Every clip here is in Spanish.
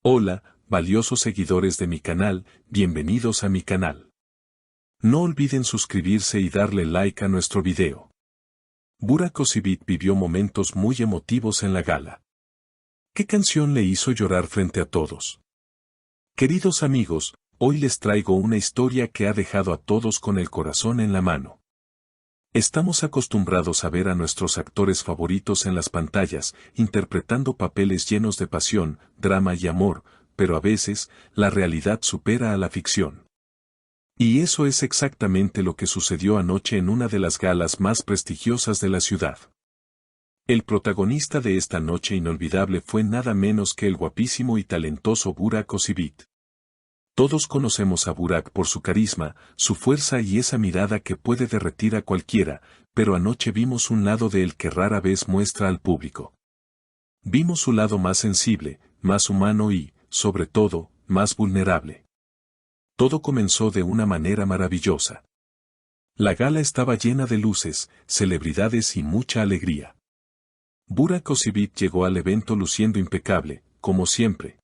Hola, valiosos seguidores de mi canal, bienvenidos a mi canal. No olviden suscribirse y darle like a nuestro video. Burak Özçivit vivió momentos muy emotivos en la gala. ¿Qué canción le hizo llorar frente a todos? Queridos amigos, hoy les traigo una historia que ha dejado a todos con el corazón en la mano. Estamos acostumbrados a ver a nuestros actores favoritos en las pantallas, interpretando papeles llenos de pasión, drama y amor, pero a veces, la realidad supera a la ficción. Y eso es exactamente lo que sucedió anoche en una de las galas más prestigiosas de la ciudad. El protagonista de esta noche inolvidable fue nada menos que el guapísimo y talentoso Burak Özçivit. Todos conocemos a Burak por su carisma, su fuerza y esa mirada que puede derretir a cualquiera, pero anoche vimos un lado de él que rara vez muestra al público. Vimos su lado más sensible, más humano y, sobre todo, más vulnerable. Todo comenzó de una manera maravillosa. La gala estaba llena de luces, celebridades y mucha alegría. Burak Özçivit llegó al evento luciendo impecable, como siempre.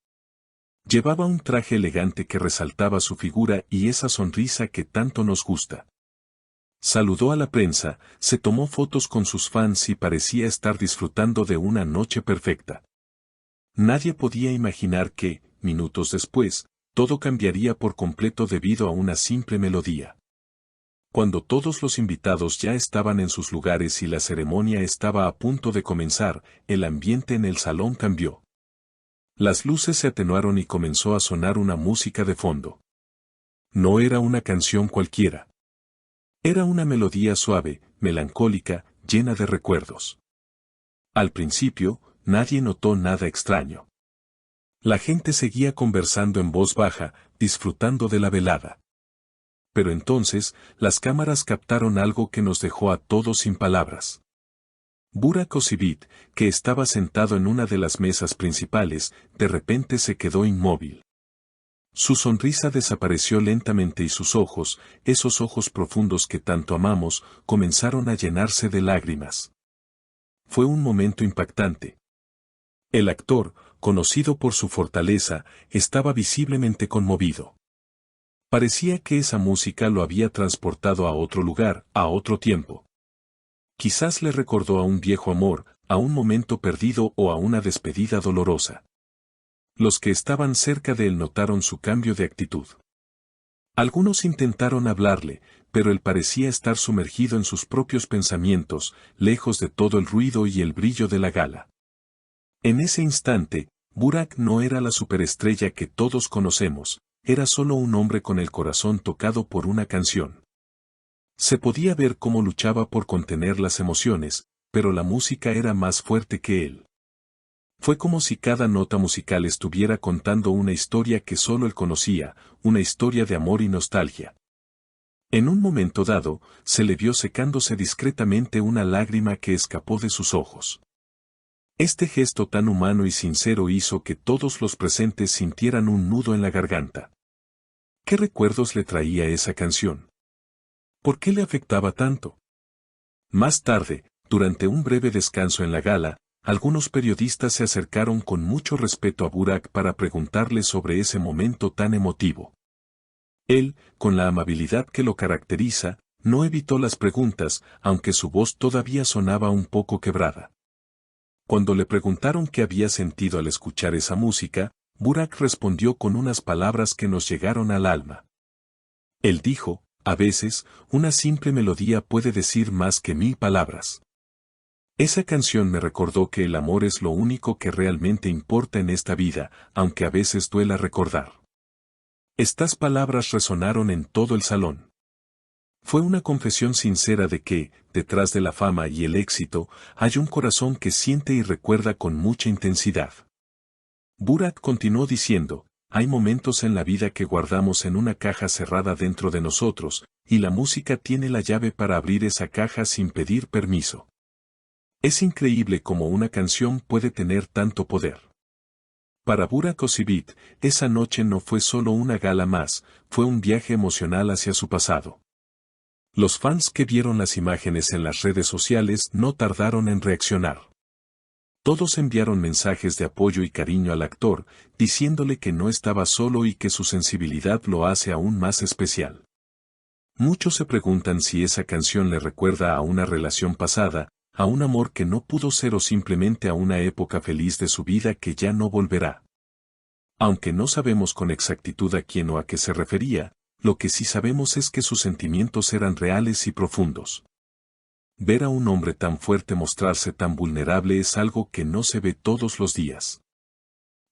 Llevaba un traje elegante que resaltaba su figura y esa sonrisa que tanto nos gusta. Saludó a la prensa, se tomó fotos con sus fans y parecía estar disfrutando de una noche perfecta. Nadie podía imaginar que, minutos después, todo cambiaría por completo debido a una simple melodía. Cuando todos los invitados ya estaban en sus lugares y la ceremonia estaba a punto de comenzar, el ambiente en el salón cambió. Las luces se atenuaron y comenzó a sonar una música de fondo. No era una canción cualquiera. Era una melodía suave, melancólica, llena de recuerdos. Al principio, nadie notó nada extraño. La gente seguía conversando en voz baja, disfrutando de la velada. Pero entonces, las cámaras captaron algo que nos dejó a todos sin palabras. Burak Özçivit, que estaba sentado en una de las mesas principales, de repente se quedó inmóvil. Su sonrisa desapareció lentamente y sus ojos, esos ojos profundos que tanto amamos, comenzaron a llenarse de lágrimas. Fue un momento impactante. El actor, conocido por su fortaleza, estaba visiblemente conmovido. Parecía que esa música lo había transportado a otro lugar, a otro tiempo. Quizás le recordó a un viejo amor, a un momento perdido o a una despedida dolorosa. Los que estaban cerca de él notaron su cambio de actitud. Algunos intentaron hablarle, pero él parecía estar sumergido en sus propios pensamientos, lejos de todo el ruido y el brillo de la gala. En ese instante, Burak no era la superestrella que todos conocemos, era solo un hombre con el corazón tocado por una canción. Se podía ver cómo luchaba por contener las emociones, pero la música era más fuerte que él. Fue como si cada nota musical estuviera contando una historia que solo él conocía, una historia de amor y nostalgia. En un momento dado, se le vio secándose discretamente una lágrima que escapó de sus ojos. Este gesto tan humano y sincero hizo que todos los presentes sintieran un nudo en la garganta. ¿Qué recuerdos le traía esa canción? ¿Por qué le afectaba tanto? Más tarde, durante un breve descanso en la gala, algunos periodistas se acercaron con mucho respeto a Burak para preguntarle sobre ese momento tan emotivo. Él, con la amabilidad que lo caracteriza, no evitó las preguntas, aunque su voz todavía sonaba un poco quebrada. Cuando le preguntaron qué había sentido al escuchar esa música, Burak respondió con unas palabras que nos llegaron al alma. Él dijo: a veces, una simple melodía puede decir más que 1000 palabras. Esa canción me recordó que el amor es lo único que realmente importa en esta vida, aunque a veces duela recordar. Estas palabras resonaron en todo el salón. Fue una confesión sincera de que, detrás de la fama y el éxito, hay un corazón que siente y recuerda con mucha intensidad. Burak continuó diciendo: hay momentos en la vida que guardamos en una caja cerrada dentro de nosotros, y la música tiene la llave para abrir esa caja sin pedir permiso. Es increíble cómo una canción puede tener tanto poder. Para Burak Özçivit, esa noche no fue solo una gala más, fue un viaje emocional hacia su pasado. Los fans que vieron las imágenes en las redes sociales no tardaron en reaccionar. Todos enviaron mensajes de apoyo y cariño al actor, diciéndole que no estaba solo y que su sensibilidad lo hace aún más especial. Muchos se preguntan si esa canción le recuerda a una relación pasada, a un amor que no pudo ser o simplemente a una época feliz de su vida que ya no volverá. Aunque no sabemos con exactitud a quién o a qué se refería, lo que sí sabemos es que sus sentimientos eran reales y profundos. Ver a un hombre tan fuerte mostrarse tan vulnerable es algo que no se ve todos los días.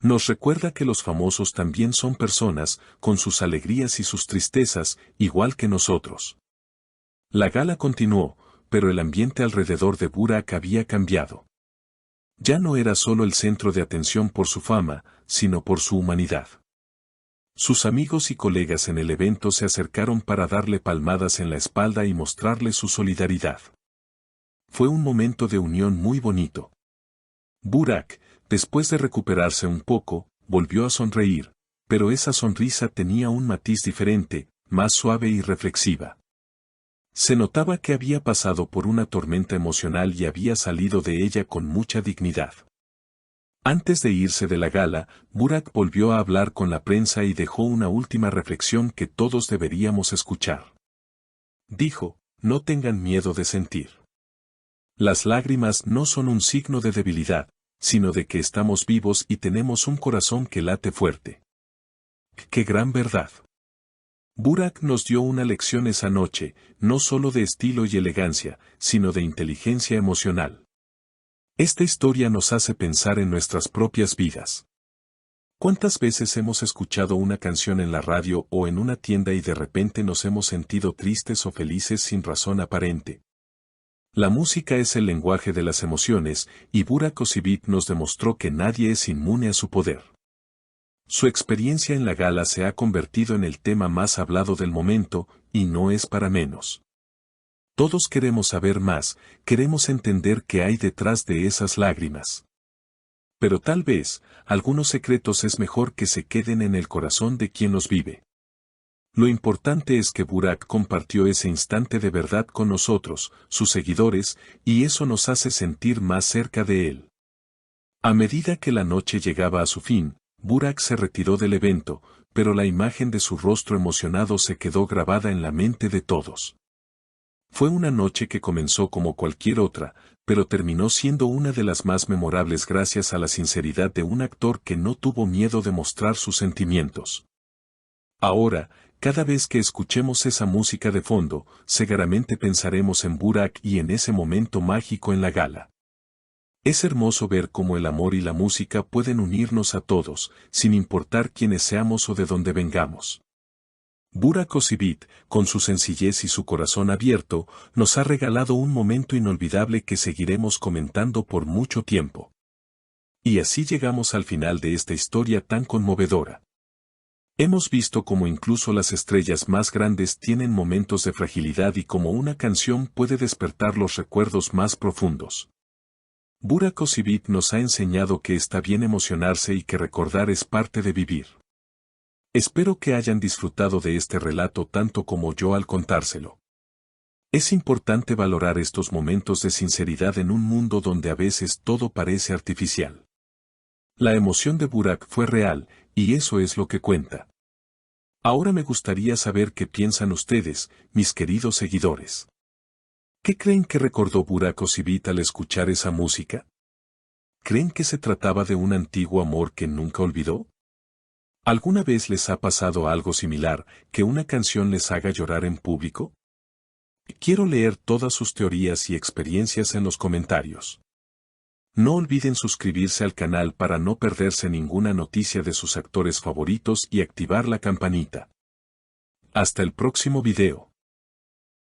Nos recuerda que los famosos también son personas, con sus alegrías y sus tristezas, igual que nosotros. La gala continuó, pero el ambiente alrededor de Burak había cambiado. Ya no era solo el centro de atención por su fama, sino por su humanidad. Sus amigos y colegas en el evento se acercaron para darle palmadas en la espalda y mostrarle su solidaridad. Fue un momento de unión muy bonito. Burak, después de recuperarse un poco, volvió a sonreír, pero esa sonrisa tenía un matiz diferente, más suave y reflexiva. Se notaba que había pasado por una tormenta emocional y había salido de ella con mucha dignidad. Antes de irse de la gala, Burak volvió a hablar con la prensa y dejó una última reflexión que todos deberíamos escuchar. Dijo, no tengan miedo de sentir. Las lágrimas no son un signo de debilidad, sino de que estamos vivos y tenemos un corazón que late fuerte. ¡Qué gran verdad! Burak nos dio una lección esa noche, no solo de estilo y elegancia, sino de inteligencia emocional. Esta historia nos hace pensar en nuestras propias vidas. ¿Cuántas veces hemos escuchado una canción en la radio o en una tienda y de repente nos hemos sentido tristes o felices sin razón aparente? La música es el lenguaje de las emociones, y Burak Özçivit nos demostró que nadie es inmune a su poder. Su experiencia en la gala se ha convertido en el tema más hablado del momento, y no es para menos. Todos queremos saber más, queremos entender qué hay detrás de esas lágrimas. Pero tal vez, algunos secretos es mejor que se queden en el corazón de quien los vive. Lo importante es que Burak compartió ese instante de verdad con nosotros, sus seguidores, y eso nos hace sentir más cerca de él. A medida que la noche llegaba a su fin, Burak se retiró del evento, pero la imagen de su rostro emocionado se quedó grabada en la mente de todos. Fue una noche que comenzó como cualquier otra, pero terminó siendo una de las más memorables gracias a la sinceridad de un actor que no tuvo miedo de mostrar sus sentimientos. Ahora, cada vez que escuchemos esa música de fondo, seguramente pensaremos en Burak y en ese momento mágico en la gala. Es hermoso ver cómo el amor y la música pueden unirnos a todos, sin importar quiénes seamos o de dónde vengamos. Burak Özçivit, con su sencillez y su corazón abierto, nos ha regalado un momento inolvidable que seguiremos comentando por mucho tiempo. Y así llegamos al final de esta historia tan conmovedora. Hemos visto cómo incluso las estrellas más grandes tienen momentos de fragilidad y cómo una canción puede despertar los recuerdos más profundos. Burak Özçivit nos ha enseñado que está bien emocionarse y que recordar es parte de vivir. Espero que hayan disfrutado de este relato tanto como yo al contárselo. Es importante valorar estos momentos de sinceridad en un mundo donde a veces todo parece artificial. La emoción de Burak fue real, y eso es lo que cuenta. Ahora me gustaría saber qué piensan ustedes, mis queridos seguidores. ¿Qué creen que recordó Burak Özçivit al escuchar esa música? ¿Creen que se trataba de un antiguo amor que nunca olvidó? ¿Alguna vez les ha pasado algo similar, que una canción les haga llorar en público? Quiero leer todas sus teorías y experiencias en los comentarios. No olviden suscribirse al canal para no perderse ninguna noticia de sus actores favoritos y activar la campanita. Hasta el próximo video.